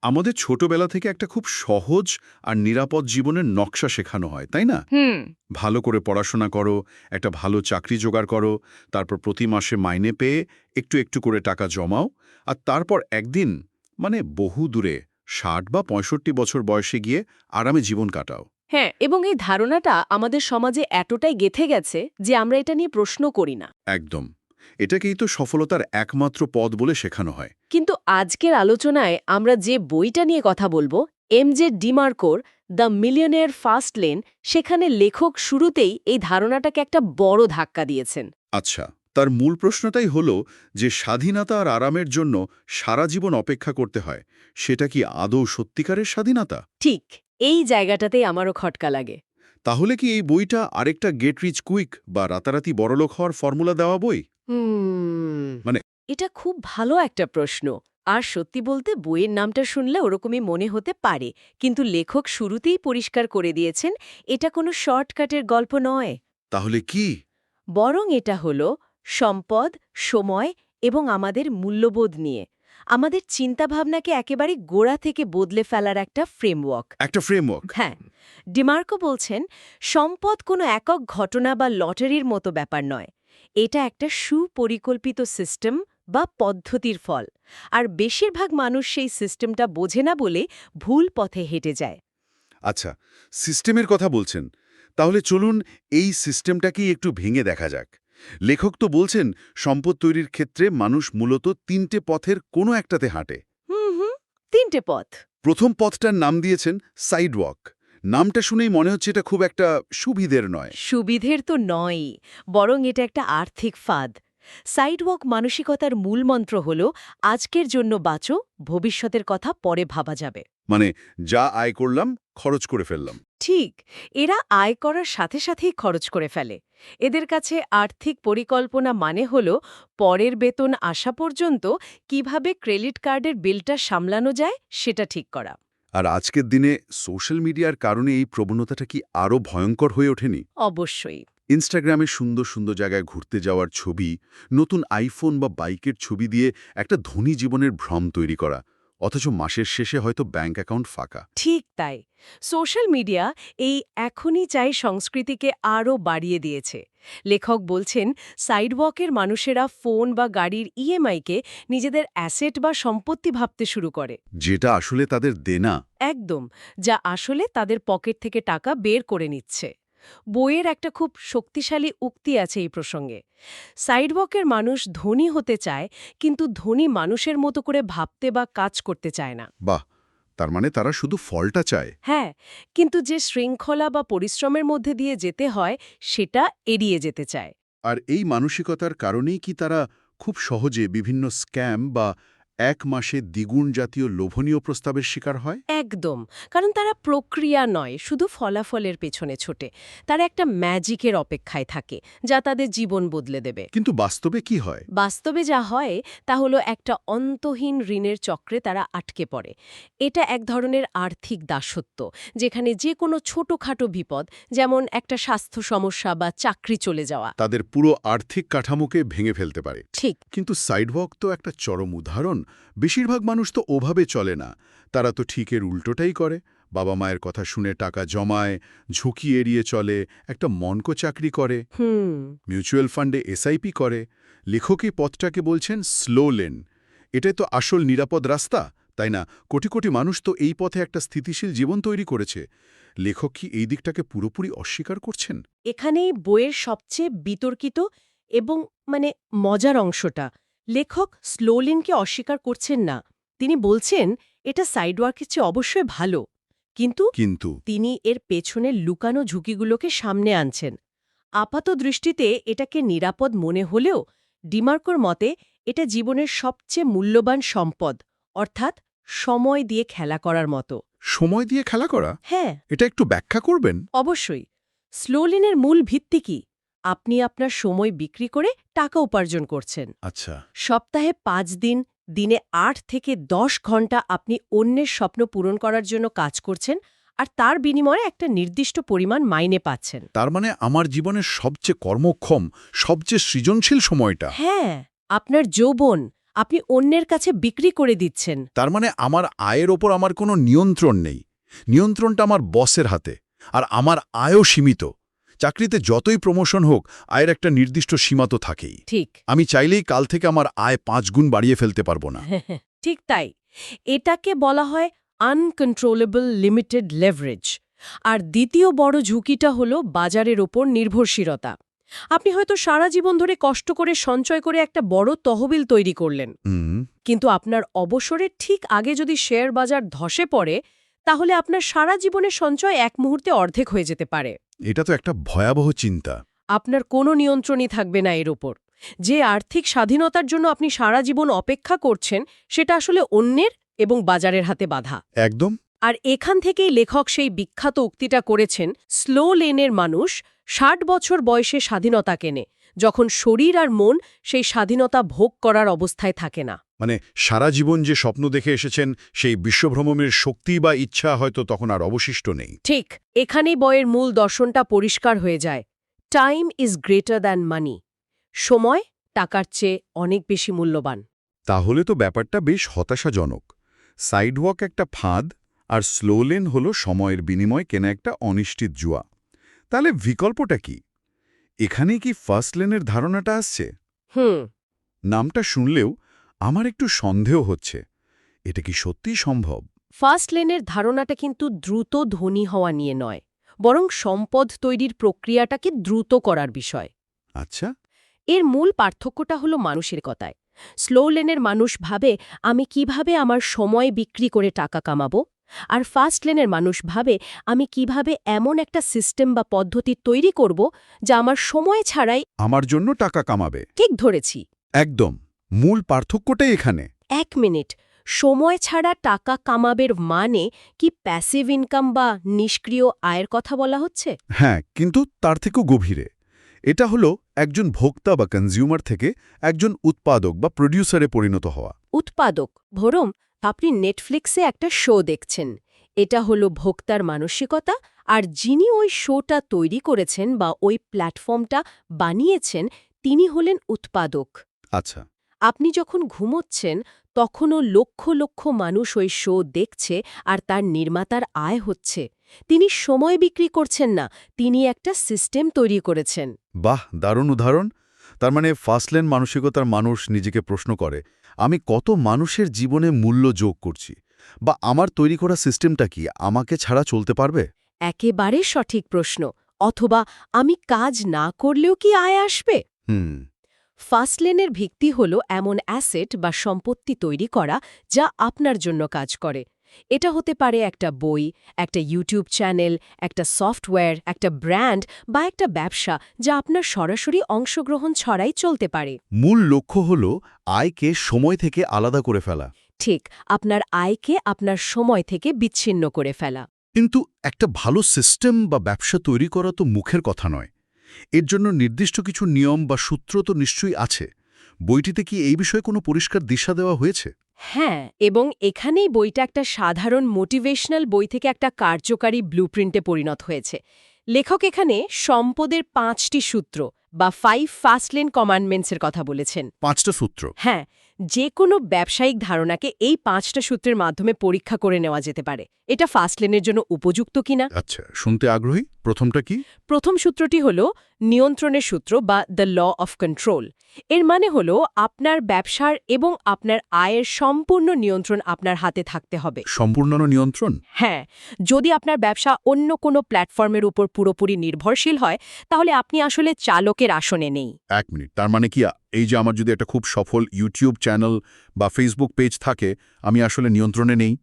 আমাদের ছোটবেলা থেকে একটা খুব সহজ আর নিরাপদ জীবনের নকশা শেখানো হয়, তাই না? হুম। ভালো করে পড়াশোনা করো, একটা ভালো চাকরি জোগাড় করো, তারপর প্রতি মাসে মাইনে পেয়ে একটু একটু করে টাকা জমাও, আর তারপর একদিন বহু দূরে ৬০ বা ৬৫ বছর বয়সে গিয়ে আরামে জীবন কাটাও। হ্যাঁ, এবং এই ধারণাটা আমাদের সমাজে এতটাই গেঁথে গেছে যে আমরা এটা নিয়ে প্রশ্ন করি না। একদম। এটাকেই তো সফলতার একমাত্র পথ বলে শেখানো হয়। কিন্তু আজকের আলোচনায় আমরা যে বইটা নিয়ে কথা বলবো, এমজে ডিমার্কোর দ্য মিলিয়নেয়ার ফাস্ট লেন, সেখানে লেখক শুরুতেই এই ধারণাটাকে একটা বড় ধাক্কা দিয়েছেন। আচ্ছা, তার মূল প্রশ্নটাই হলো যে স্বাধীনতা আর আরামের জন্য সারা জীবন অপেক্ষা করতে হয়, সেটা কি আদৌ সত্যিকারের স্বাধীনতা? ঠিক এই জায়গাটাতেই আমারও খটকা লাগে। তাহলে কি এই বইটা আরেকটা গেট রিচ কুইক বা রাতারাতি বড়লোক হওয়ার ফর্মুলা দেওয়া বই? হুম, মানে এটা খুব ভালো একটা প্রশ্ন। আর সত্যি বলতে বইয়ের নামটা শুনলে ওরকমই মনে হতে পারে, কিন্তু লেখক শুরুতেই পরিষ্কার করে দিয়েছেন এটা কোনো শর্টকাটের গল্প নয়। তাহলে কি? বরং এটা হলো সম্পদ, সময় এবং আমাদের মূল্যবোধ নিয়ে আমাদের চিন্তাভাবনাকে একেবারে গোড়া থেকে বদলে ফেলার একটা ফ্রেমওয়ার্ক। একটা ফ্রেমওয়ার্ক? হ্যাঁ, ডিমার্কো বলছেন সম্পদ কোনো একক ঘটনা বা লটারির মতো ব্যাপার নয়, এটা একটা সুপরিকল্পিত সিস্টেম বা পদ্ধতির ফল। আর বেশিরভাগ মানুষ সেই সিস্টেমটা বোঝে না বলে ভুল পথে হেঁটে যায়। আচ্ছা, সিস্টেমের কথা বলছেন। তাহলে চলুন এই সিস্টেমটাকেই একটু ভেঙে দেখা যাক। লেখক তো বলছেন সম্পদ তৈরির ক্ষেত্রে মানুষ মূলত ৩টে পথের কোনো একটাতে হাঁটে। হুম হুম, তিনটে পথ। প্রথম পথটার নাম দিয়েছেন সাইডওয়াক। নামটা শুনেই মনে হচ্ছে এটা খুব একটা সুবিধের নয়। সুবিধের তো নয়ই, বরং এটা একটা আর্থিক ফাঁদ। সাইডওয়াক মানসিকতার মূলমন্ত্র হল আজকের জন্য বাঁচো, ভবিষ্যতের কথা পরে ভাবা যাবে। মানে যা আয় করলাম খরচ করে ফেললাম। ঠিক, এরা আয় করার সাথে সাথেই খরচ করে ফেলে। এদের কাছে আর্থিক পরিকল্পনা মানে হল পরের বেতন আসা পর্যন্ত কিভাবে ক্রেডিট কার্ডের বিলটা সামলানো যায় সেটা ঠিক করা। আর আজকের দিনে সোশ্যাল মিডিয়ার কারণে এই প্রবণতাটা কি আরও ভয়ঙ্কর হয়ে ওঠেনি? অবশ্যই। ইনস্টাগ্রামে সুন্দর সুন্দর জায়গায় ঘুরতে যাওয়ার ছবি, নতুন আইফোন বা বাইকের ছবি দিয়ে একটা ধনী জীবনের ভ্রম তৈরি করা, অথচ মাসের শেষে হয়তো ব্যাংক অ্যাকাউন্ট ফাঁকা। ঠিক তাই, সোশ্যাল মিডিয়া এই এখনই চাই সংস্কৃতিকে আরও বাড়িয়ে দিয়েছে। লেখক বলছেন সাইডওয়াকের মানুষেরা ফোন বা গাড়ির ইএমআইকে নিজেদের অ্যাসেট বা সম্পত্তি ভাবতে শুরু করে। যেটা আসলে তাদের দেনা। একদম, যা আসলে তাদের পকেট থেকে টাকা বের করে নিচ্ছে। বইয়ের একটা খুব শক্তিশালী উক্তি আছে এই প্রসঙ্গে। সাইডওয়াকের মানুষ ধনী হতে চায়, কিন্তু ধনী মানুষের মতো করে ভাবতে বা কাজ করতে চায় না। বাহ, তার মানে তারা শুধু ফলটা চায়। হ্যাঁ, কিন্তু যে শৃঙ্খলা বা পরিশ্রমের মধ্যে দিয়ে যেতে হয় সেটা এড়িয়ে যেতে চায়। আর এই মানসিকতার কারণেই কি তারা খুব সহজে বিভিন্ন স্ক্যাম বা এক মাসে দ্বিগুণ জাতীয় লোভনীয় প্রস্তাবের শিকার হয়? একদম, কারণ তারা প্রক্রিয়া নয়, শুধু ফলাফলের পেছনে ছোটে। তারা একটা ম্যাজিকের অপেক্ষায় থাকে যা তাদের জীবন বদলে দেবে। কিন্তু বাস্তবে কি হয়? বাস্তবে যা হয় তা হলো একটা অন্তহীন ঋণের চক্রে তারা আটকে পড়ে। এটা এক ধরনের আর্থিক দাসত্ব, যেখানে যে কোনো ছোটখাটো বিপদ, যেমন একটা স্বাস্থ্য সমস্যা বা চাকরি চলে যাওয়া। তাদের পুরো আর্থিক কাঠামোকে ভেঙে ফেলতে পারে। ঠিক। কিন্তু সাইডওয়াক তো একটা চরম উদাহরণ। বেশিরভাগ মানুষ তো ওভাবে চলে না। তারা তো ঠিক এর উল্টোটাই করে। বাবা মায়ের কথা শুনে টাকা জমায়, ঝুঁকি এড়িয়ে চলে, একটা মনকো চাকরি করে, হুম। মিউচুয়াল ফান্ডে এসআইপি করে। লেখক এই পথটাকে বলছেন স্লো লেন। এটাই তো আসল নিরাপদ রাস্তা, তাই না? কোটি কোটি মানুষ তো এই পথে একটা স্থিতিশীল জীবন তৈরি করেছে। লেখক কি এই দিকটাকে পুরোপুরি অস্বীকার করছেন? এখানেই বইয়ের সবচেয়ে বিতর্কিত এবং মজার অংশটা। লেখক স্লোলিনকে অস্বীকার করছেন না। তিনি বলছেন এটা সাইডওয়ার্কের চেয়ে অবশ্যই ভালো, কিন্তু কিন্তু তিনি এর পেছনে লুকানো ঝুঁকিগুলোকে সামনে আনছেন। আপাত দৃষ্টিতে এটাকে নিরাপদ মনে হলেও ডিমার্কোর মতে এটা জীবনের সবচেয়ে মূল্যবান সম্পদ, অর্থাৎ সময় দিয়ে খেলা করার মতো। সময় দিয়ে খেলা করা? হ্যাঁ, এটা একটু ব্যাখ্যা করবেন? অবশ্যই। স্লোলিনের মূল ভিত্তি কি? আপনি আপনার সময় বিক্রি করে টাকা উপার্জন করছেন। আচ্ছা। সপ্তাহে ৫ দিন, দিনে ৮ থেকে ১০ ঘন্টা আপনি অন্যের স্বপ্ন পূরণ করার জন্য কাজ করছেন, আর তার বিনিময়ে একটা নির্দিষ্ট পরিমাণ মাইনে পাচ্ছেন। তার মানে আমার জীবনের সবচেয়ে কর্মক্ষম, সবচেয়ে সৃজনশীল সময়টা। হ্যাঁ, আপনার যৌবন, আপনি অন্যের কাছে বিক্রি করে দিচ্ছেন। তার মানে আমার আয়ের ওপর আমার কোনো নিয়ন্ত্রণ নেই। নিয়ন্ত্রণটা আমার বসের হাতে, আর আমার আয়ও সীমিত। চাকরিতে যতই প্রমোশন হোক, আয়ের একটা নির্দিষ্ট সীমা তো থাকেই। ঠিক আমি চাইলেই কাল থেকে আমার আয় 5 গুণ বাড়িয়ে ফেলতে পারবো না। ঠিক তাই। এটাকে বলা হয় আনকন্ট্রোলেবল লিমিটেড লেভারেজ। আর দ্বিতীয় বড় ঝুঁকিটা হলো বাজারের ওপর নির্ভরশীলতা। আপনি হয়তো সারা জীবন ধরে কষ্ট করে সঞ্চয় করে একটা বড় তহবিল তৈরি করলেন, হুম, কিন্তু আপনার অবসরের ঠিক আগে যদি শেয়ার বাজার ধসে পড়ে, তাহলে আপনার সারা জীবনের সঞ্চয় এক মুহূর্তে অর্ধেক হয়ে যেতে পারে। এটা তো একটা ভয়াবহ চিন্তা। আপনার কোনো নিয়ন্ত্রণই থাকবে না এর ওপর। যে আর্থিক স্বাধীনতার জন্য আপনি সারা জীবন অপেক্ষা করছেন, সেটা আসলে অন্যের এবং বাজারের হাতে বাধা। একদম। আর এখান থেকেই লেখক সেই বিখ্যাত উক্তিটা করেছেন, স্লো লেনের মানুষ ৬০ বছর বয়সে স্বাধীনতা কেনে, যখন শরীর আর মন সেই স্বাধীনতা ভোগ করার অবস্থায় থাকে না। মানে সারা জীবন যে স্বপ্ন দেখে এসেছেন, সেই বিশ্বভ্রমণের শক্তি বা ইচ্ছা হয়তো তখন আর অবশিষ্ট নেই। ঠিক এখানেই বইয়ের মূল দর্শনটা পরিষ্কার হয়ে যায়। টাইম ইজ গ্রেটার দ্যান মানি। সময় টাকার চেয়ে অনেক বেশি মূল্যবান। তাহলে তো ব্যাপারটা বেশ হতাশাজনক। সাইডওয়াক একটা ফাঁদ, আর স্লো লেন হল সময়ের বিনিময় কেনা একটা অনিশ্চিত জুয়া। তাহলে বিকল্পটা কি? এখানেই কি ফার্স্ট লেনের ধারণাটা আসছে? হুম নামটা শুনলেও আমার একটু সন্দেহ হচ্ছে, এটা কি সত্যিই সম্ভব? ফার্স্ট লেনের ধারণাটা কিন্তু দ্রুত ধনী হওয়া নিয়ে নয়, বরং সম্পদ তৈরির প্রক্রিয়াটাকে দ্রুত করার বিষয়। আচ্ছা। এর মূল পার্থক্যটা হলো মানসিকতায়। স্লো লেনের মানুষ ভাবে, আমি কিভাবে আমার সময় বিক্রি করে টাকা কামাবো, আর ফাস্ট লেনের মানুষ ভাবে, আমি কিভাবে এমন একটা সিস্টেম বা পদ্ধতি তৈরি করব যা আমার সময় ছাড়াই। আমার জন্য টাকা কামাবে। ঠিক ধরেছি। একদম। মূল পার্থক্যটাই এখানে। 1 মিনিট, সময় ছাড়া টাকা কামাবের মানে কি প্যাসিভ ইনকাম বা নিষ্ক্রিয় আয়ের কথা বলা হচ্ছে? হ্যাঁ, কিন্তু তার থেকেও গভীরে। এটা হলো একজন ভোক্তা বা কনজিউমার থেকে একজন উৎপাদক বা প্রডিউসারে পরিণত হওয়া। উৎপাদক ভরম, আপনি নেটফ্লিক্সে একটা শো দেখছেন। এটা হলো ভোক্তার মানসিকতা, আর যিনি ওই শোটা তৈরি করেছেন বা ওই প্ল্যাটফর্মটা বানিয়েছেন, তিনি হলেন উৎপাদক। আচ্ছা। আপনি যখন ঘুমোচ্ছেন, তখনও লক্ষ লক্ষ মানুষ ওই শো দেখছে, আর তার নির্মাতার আয় হচ্ছে। তিনি সময় বিক্রি করছেন না, তিনি একটা সিস্টেম তৈরি করেছেন। বাহ, দারুণ উদাহরণ। তার মানে ফার্স্টলেন মানসিকতার মানুষ নিজেকে প্রশ্ন করে, আমি কত মানুষের জীবনে মূল্য যোগ করছি, বা আমার তৈরি করা সিস্টেমটা কি আমাকে ছাড়া চলতে পারবে? একেবারে সঠিক প্রশ্ন। অথবা আমি কাজ না করলেও কি আয় আসবে? হুম। ফার্স্ট লেনের ভিত্তি হল এমন অ্যাসেট বা সম্পত্তি তৈরি করা যা আপনার জন্য কাজ করে। এটা হতে পারে একটা বই, একটা ইউটিউব চ্যানেল, একটা সফটওয়্যার, একটা ব্র্যান্ড বা একটা ব্যবসা যা আপনার সরাসরি অংশগ্রহণ ছড়াই চলতে পারে। মূল লক্ষ্য হল আয়কে সময় থেকে আলাদা করে ফেলা। ঠিক, আপনার আয়কে আপনার সময় থেকে বিচ্ছিন্ন করে ফেলা। কিন্তু একটা ভালো সিস্টেম বা ব্যবসা তৈরি করা তো মুখের কথা নয়। এর জন্য নির্দিষ্ট কিছু নিয়ম বা সূত্র তো নিশ্চয়ই আছে। বইটিতে কি এই বিষয়ে কোনো পরিষ্কার দিশা দেওয়া হয়েছে? হ্যাঁ, এবং এখানেই বইটা একটা সাধারণ মোটিভেশনাল বই থেকে একটা কার্যকারী ব্লুপ্রিন্টে পরিণত হয়েছে। লেখক এখানে সম্পদের 5টি সূত্র বা 5 ফাস্টলেন কমান্ডমেন্টসের কথা বলেছেন। 5টা সূত্র? হ্যাঁ, যে কোনো ব্যবসায়িক ধারণাকে এই 5টা সূত্রের মাধ্যমে পরীক্ষা করে নেওয়া যেতে পারে এটা ফাস্টলেনের জন্য উপযুক্ত কিনা। আচ্ছা, শুনতে আগ্রহী। প্রথমটা কি? প্রথম সূত্রটি হল নিয়ন্ত্রণের সূত্র বা দ্য ল অফ কন্ট্রোল। এর মানে হল আপনার ব্যবসার এবং আপনার আয়ের সম্পূর্ণ নিয়ন্ত্রণ আপনার হাতে থাকতে হবে। সম্পূর্ণ নিয়ন্ত্রণ? হ্যাঁ, যদি আপনার ব্যবসা অন্য কোনো প্ল্যাটফর্মের উপর পুরোপুরি নির্ভরশীল হয়, তাহলে আপনি আসলে চালকের আসনে নেই। 1 মিনিট, তার মানে কি এই যে আমার যদি একটা খুব সফল ইউটিউব চ্যানেল বা ফেসবুক পেজ থাকে, আমি আসলে নিয়ন্ত্রণে নেই?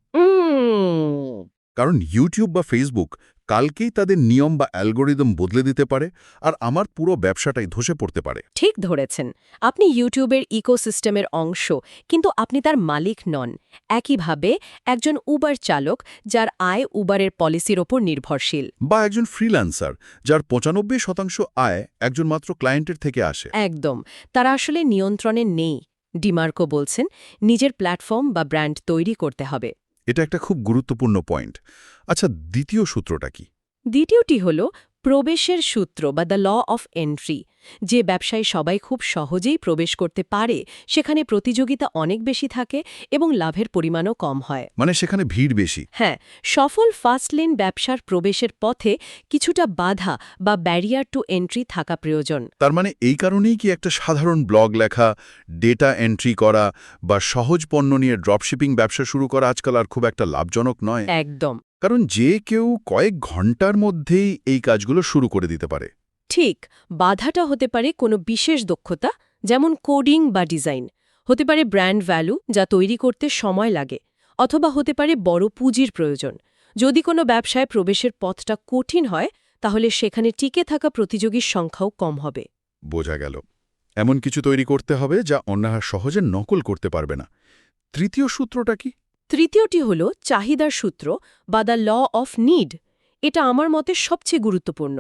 কারণ ইউটিউব বা ফেসবুক কালকেই তাদের নিয়ম বা অ্যালগোরিদম বদলে দিতে পারে, আর আমার পুরো ব্যবসাটাই ধসে পড়তে পারে। ঠিক ধরেছেন, আপনি ইউটিউবের ইকোসিস্টেমের অংশ, কিন্তু আপনি তার মালিক নন। একইভাবে একজন উবার চালক যার আয় উবারের পলিসির ওপর নির্ভরশীল, বা একজন ফ্রিল্যান্সার যার 95% আয় একজন মাত্র ক্লায়েন্টের থেকে আসে, একদম, তারা আসলে নিয়ন্ত্রণে নেই। ডিমার্কো বলছেন, নিজের প্ল্যাটফর্ম বা ব্র্যান্ড তৈরি করতে হবে। এটা একটা খুব গুরুত্বপূর্ণ পয়েন্ট। আচ্ছা, দ্বিতীয় সূত্রটা কি? দ্বিতীয়টি হল প্রবেশের সূত্র বা দ্য ল অফ এন্ট্রি। যে ব্যবসায় সবাই খুব সহজেই প্রবেশ করতে পারে সেখানে প্রতিযোগিতা অনেক বেশি থাকে এবং লাভের পরিমাণও কম হয়। মানে সেখানে ভিড় বেশি। হ্যাঁ, সফল ফাস্ট লেন ব্যবসার প্রবেশের পথে কিছুটা বাধা বা ব্যারিয়ার টু এন্ট্রি থাকা প্রয়োজন। তার মানে এই কারণেই কি একটা সাধারণ ব্লগ লেখা, ডেটা এন্ট্রি করা বা সহজ পণ্য নিয়ে ড্রপশিপিং ব্যবসা শুরু করা আজকাল আর খুব একটা লাভজনক নয়? একদম কারণ যে কেউ কয়েক ঘন্টার মধ্যেই এই কাজগুলো শুরু করে দিতে পারে। ঠিক। বাধাটা হতে পারে কোনো বিশেষ দক্ষতা, যেমন কোডিং বা ডিজাইন, হতে পারে ব্র্যান্ড ভ্যালু যা তৈরি করতে সময় লাগে, অথবা হতে পারে বড় পুঁজির প্রয়োজন। যদি কোনো ব্যবসায় প্রবেশের পথটা কঠিন হয় তাহলে সেখানে টিকে থাকা প্রতিযোগীর সংখ্যাও কম হবে। বোঝা গেল। এমন কিছু তৈরি করতে হবে যা অন্যরা সহজে নকল করতে পারবে না। তৃতীয় সূত্রটা কি? তৃতীয়টি হল চাহিদার সূত্র বা দ্য ল অফ নিড। এটা আমার মতে সবচেয়ে গুরুত্বপূর্ণ।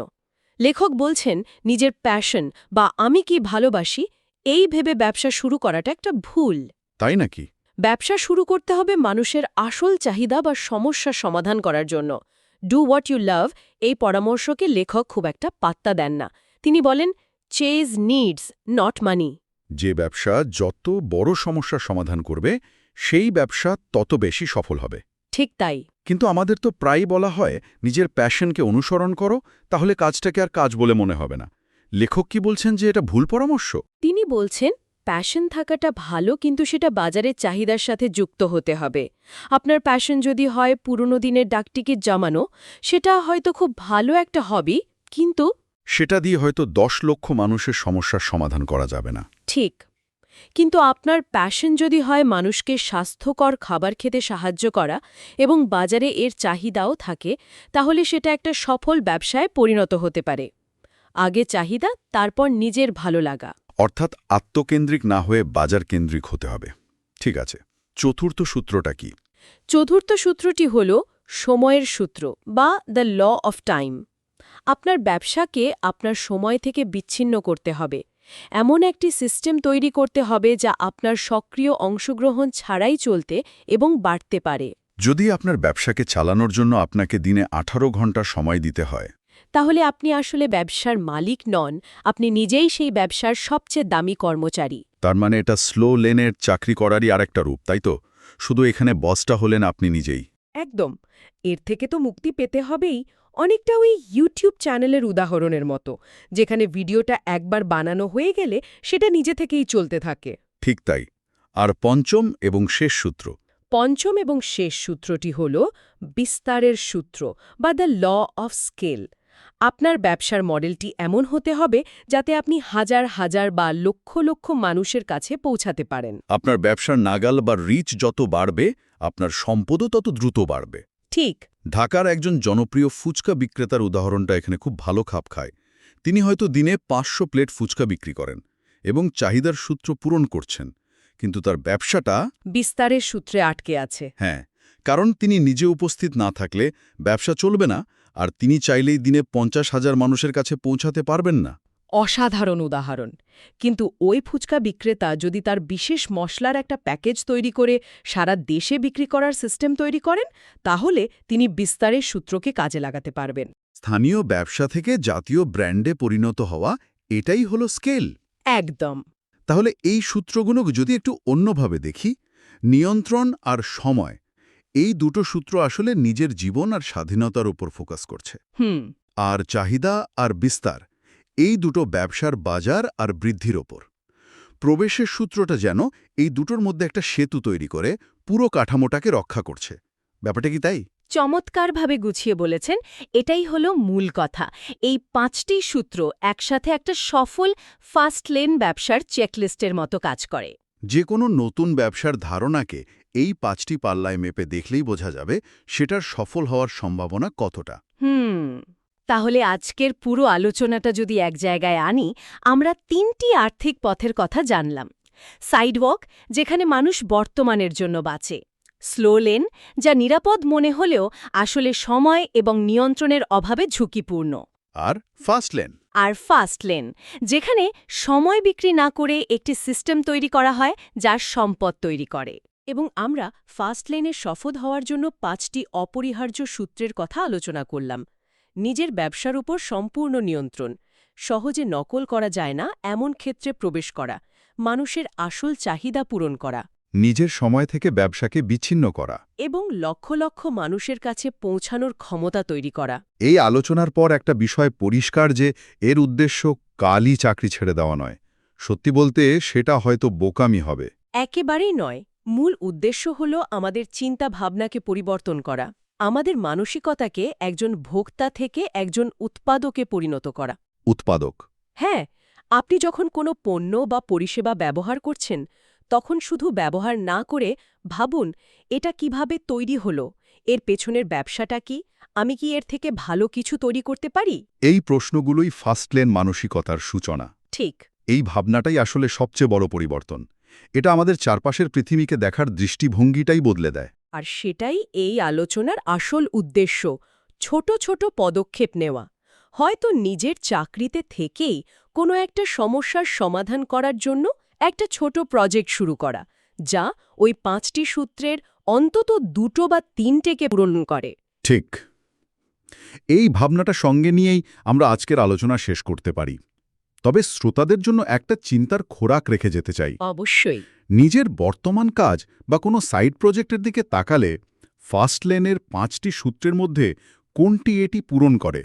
লেখক বলছেন নিজের প্যাশন বা আমি কি ভালোবাসি এই ভেবে ব্যবসা শুরু করাটা একটা ভুল। তাই নাকি? ব্যবসা শুরু করতে হবে মানুষের আসল চাহিদা বা সমস্যা সমাধান করার জন্য। ডু হোয়াট ইউ লাভ এই পরামর্শকে লেখক খুব একটা পাত্তা দেন না। তিনি বলেন চেজ নিডস, নট মানি। যে ব্যবসা যত বড় সমস্যার সমাধান করবে সেই ব্যবসা তত বেশি সফল হবে। ঠিক তাই। কিন্তু আমাদের তো প্রায়ই বলা হয় নিজের প্যাশনকে অনুসরণ করো, তাহলে কাজটাকে আর কাজ বলে মনে হবে না। লেখক কি বলছেন যে এটা ভুল পরামর্শ? তিনি বলছেন প্যাশন থাকাটা ভালো, কিন্তু সেটা বাজারের চাহিদার সাথে যুক্ত হতে হবে। আপনার প্যাশন যদি হয় পুরনো দিনের ডাকটিকিট জমানো, সেটা হয়তো খুব ভালো একটা হবি, কিন্তু সেটা দিয়ে হয়তো 10 লক্ষ মানুষের সমস্যার সমাধান করা যাবে না। ঠিক। কিন্তু আপনার প্যাশন যদি হয় মানুষকে স্বাস্থ্যকর খাবার খেতে সাহায্য করা এবং বাজারে এর চাহিদাও থাকে, তাহলে সেটা একটা সফল ব্যবসায় পরিণত হতে পারে। আগে চাহিদা, তারপর নিজের ভালো লাগা। অর্থাৎ আত্মকেন্দ্রিক না হয়ে বাজার কেন্দ্রিক হতে হবে। ঠিক আছে। চতুর্থ সূত্রটা কি? চতুর্থ সূত্রটি হল সময়ের সূত্র বা দ্য ল অফ টাইম। আপনার ব্যবসাকে আপনার সময় থেকে বিচ্ছিন্ন করতে হবে। এমন একটি সিস্টেম তৈরি করতে হবে যা আপনার সক্রিয় অংশগ্রহণ ছাড়াই চলতে এবং বাড়তে পারে। যদি আপনার ব্যবসাকে চালানোর জন্য আপনাকে দিনে 18 ঘন্টা সময় দিতে হয়, তাহলে আপনি আসলে ব্যবসার মালিক নন, আপনি নিজেই সেই ব্যবসার সবচেয়ে দামি কর্মচারী। তার মানে এটা স্লো লেনের চাকরি করারই আরেকটা রূপ, তাই তো? শুধু এখানে বসটা হলেন আপনি নিজেই। একদম। এর থেকে তো মুক্তি পেতে হবেই। অনেকটা ওই ইউটিউব চ্যানেলের উদাহরণের মতো, যেখানে ভিডিওটা একবার বানানো হয়ে গেলে সেটা নিজে থেকেই চলতে থাকে। ঠিক তাই। আর পঞ্চম এবং শেষ সূত্র? পঞ্চম এবং শেষ সূত্রটি হল বিস্তারের সূত্র বা দ্য ল অফ স্কেল। আপনার ব্যবসার মডেলটি এমন হতে হবে যাতে আপনি হাজার হাজার বা লক্ষ লক্ষ মানুষের কাছে পৌঁছাতে পারেন। আপনার ব্যবসার নাগাল বা রিচ যত বাড়বে, আপনার সম্পদও তত দ্রুত বাড়বে। ঠিক। ঢাকার একজন জনপ্রিয় ফুচকা বিক্রেতার উদাহরণটা এখানে খুব ভালো খাপ খায়। তিনি হয়তো দিনে 500 প্লেট ফুচকা বিক্রি করেন এবং চাহিদার সূত্র পূরণ করছেন, কিন্তু তার ব্যবসাটা বিস্তারের সূত্রে আটকে আছে। হ্যাঁ, কারণ তিনি নিজে উপস্থিত না থাকলে ব্যবসা চলবে না, আর তিনি চাইলেই দিনে 50,000 মানুষের কাছে পৌঁছাতে পারবেন না। অসাধারণ উদাহরণ। কিন্তু ওই ফুচকা বিক্রেতা যদি তার বিশেষ মশলার একটা প্যাকেজ তৈরি করে সারা দেশে বিক্রি করার সিস্টেম তৈরি করেন, তাহলে তিনি বিস্তারের সূত্রকে কাজে লাগাতে পারবেন। স্থানীয় ব্যবসা থেকে জাতীয় ব্র্যান্ডে পরিণত হওয়া, এটাই হলো স্কেল। একদম। তাহলে এই সূত্রগুলো যদি একটু অন্যভাবে দেখি, নিয়ন্ত্রণ আর সময়, এই দুটো সূত্র আসলে নিজের জীবন আর স্বাধীনতার উপর ফোকাস করছে। আর চাহিদা আর বিস্তার, এই দুটো ব্যবসার বাজার আর বৃদ্ধির ওপর। প্রবেশের সূত্রটা যেন এই দুটোর মধ্যে একটা সেতু তৈরি করে পুরো কাঠামোটাকে রক্ষা করছে। ব্যাপারটা কি তাই? চমৎকারভাবে গুছিয়ে বলেছেন। এটাই হলো মূল কথা। এই 5টি সূত্র একসাথে একটা সফল ফাস্ট লেন ব্যবসার চেকলিস্টের মতো কাজ করে। যে কোনো নতুন ব্যবসার ধারণাকে এই 5টি পাল্লায় মেপে দেখলেই বোঝা যাবে সেটার সফল হওয়ার সম্ভাবনা কতটা। তাহলে আজকের পুরো আলোচনাটা যদি এক জায়গায় আনি, আমরা 3টি আর্থিক পথের কথা জানলাম। সাইডওয়াক, যেখানে মানুষ বর্তমানের জন্য বাঁচে; স্লো লেন, যা নিরাপদ মনে হলেও আসলে সময় এবং নিয়ন্ত্রণের অভাবে ঝুঁকিপূর্ণ; আর ফাস্ট লেন, যেখানে সময় বিক্রি না করে একটি সিস্টেম তৈরি করা হয় যা সম্পদ তৈরি করে। এবং আমরা ফাস্ট লেনে সফল হওয়ার জন্য 5টি অপরিহার্য সূত্রের কথা আলোচনা করলাম। নিজের ব্যবসার উপর সম্পূর্ণ নিয়ন্ত্রণ, সহজে নকল করা যায় না এমন ক্ষেত্রে প্রবেশ করা, মানুষের আসল চাহিদা পূরণ করা নিজের সময় থেকে ব্যবসাকে বিচ্ছিন্ন করা। এবং লক্ষ লক্ষ মানুষের কাছে পৌঁছানোর ক্ষমতা তৈরি করা। এই আলোচনার পর একটা বিষয় পরিষ্কার যে এর উদ্দেশ্য কালই চাকরি ছেড়ে দেওয়া নয়। সত্যি বলতে সেটা হয়তো বোকামি হবে। একেবারেই নয়। মূল উদ্দেশ্য হল আমাদের চিন্তা ভাবনাকে পরিবর্তন করা, আমাদের মানসিকতাকে একজন ভোক্তা থেকে একজন উৎপাদকে পরিণত করা। উৎপাদক। হ্যাঁ, আপনি যখন কোনো পণ্য বা পরিষেবা ব্যবহার করছেন, তখন শুধু ব্যবহার না করে ভাবুন, এটা কিভাবে তৈরি হলো, এর পেছনের ব্যবসাটা কি, আমি কি এর থেকে ভালো কিছু তৈরি করতে পারি? এই প্রশ্নগুলোই ফার্স্টলেন মানসিকতার সূচনা। ঠিক। এই ভাবনাটাই আসলে সবচেয়ে বড় পরিবর্তন। এটা আমাদের চারপাশের পৃথিবীকে দেখার দৃষ্টিভঙ্গিটাই বদলে দেয়। আর সেটাই এই আলোচনার আসল উদ্দেশ্য, ছোট ছোট পদক্ষেপ নেওয়া। হয়তো নিজের চাকরিতে থেকেই কোনো একটা সমস্যার সমাধান করার জন্য একটা ছোট প্রজেক্ট শুরু করা, যা ওই 5টি সূত্রের অন্তত 2 বা 3টেকে পূরণ করে। ঠিক। এই ভাবনাটা সঙ্গে নিয়েই আমরা আজকের আলোচনা শেষ করতে পারি। তবে শ্রোতাদের জন্য একটা চিন্তার খোরাক রেখে যেতে চাই। অবশ্যই। নিজের বর্তমান কাজ বা কোনো সাইড প্রজেক্টের দিকে তাকালে ফার্স্টলেনের 5টি সূত্রের মধ্যে কোনটি এটি পূরণ করে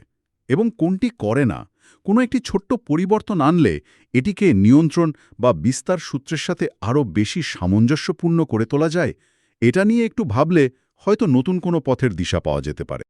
এবং কোনটি করে না, কোনো একটি ছোট্ট পরিবর্তন আনলে এটিকে নিয়ন্ত্রণ বা বিস্তার সূত্রের সাথে আরও বেশি সামঞ্জস্যপূর্ণ করে তোলা যায়, এটা নিয়ে একটু ভাবলে হয়তো নতুন কোনো পথের দিশা পাওয়া যেতে পারে।